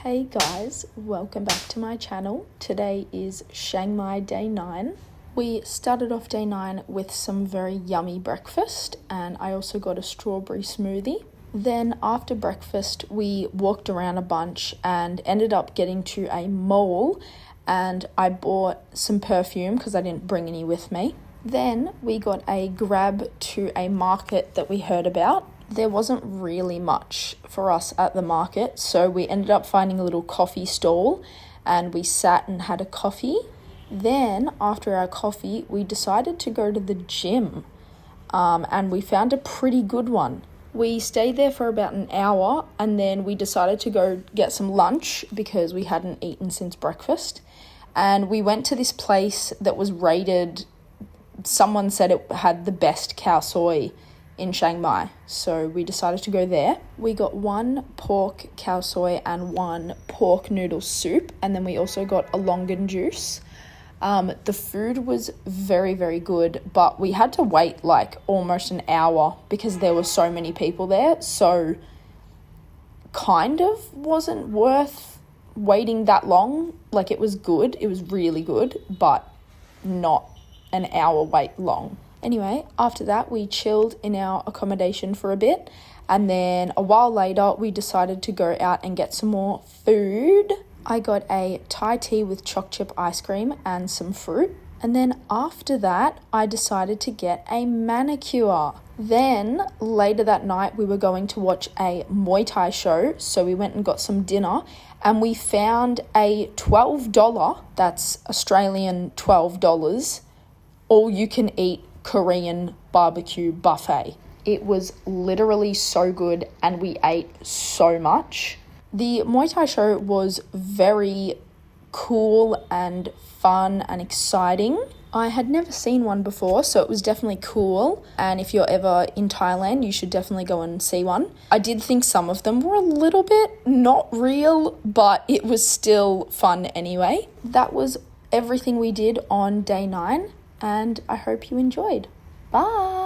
Hey guys, welcome back to my channel. Today is Chiang Mai day 9. We started off day 9 with some very yummy breakfast, and I also got a strawberry smoothie. Then after breakfast we walked around a bunch and ended up getting to a mall, and I bought some perfume because I didn't bring any with me. Then we got a grab to a market that we heard about. There wasn't really much for us at the market, so we ended up finding a little coffee stall and we sat and had a coffee. Then after our coffee we decided to go to the gym, and we found a pretty good one. We stayed there for about an hour and then we decided to go get some lunch because we hadn't eaten since breakfast, and we went to this place that was rated, someone said it had the best khao soi in Chiang Mai, so we decided to go there. We got 1 pork khao soi and 1 pork noodle soup, and then we also got a longan juice. The food was very, very good, but we had to wait like almost an hour because there were so many people there, so kind of wasn't worth waiting that long. Like, it was good, it was really good, but not an hour wait long. Anyway, after that, we chilled in our accommodation for a bit, and then a while later, we decided to go out and get some more food. I got a Thai tea with choc chip ice cream and some fruit, and then after that, I decided to get a manicure. Then, later that night, we were going to watch a Muay Thai show, so we went and got some dinner, and we found a $12, that's Australian $12, all-you-can-eat Korean barbecue buffet. It was literally so good and we ate so much. The Muay Thai show was very cool and fun and exciting. I had never seen one before, so it was definitely cool, and if you're ever in Thailand you should definitely go and see one. I did think some of them were a little bit not real, but it was still fun anyway. That was everything we did on day 9, and I hope you enjoyed. Bye!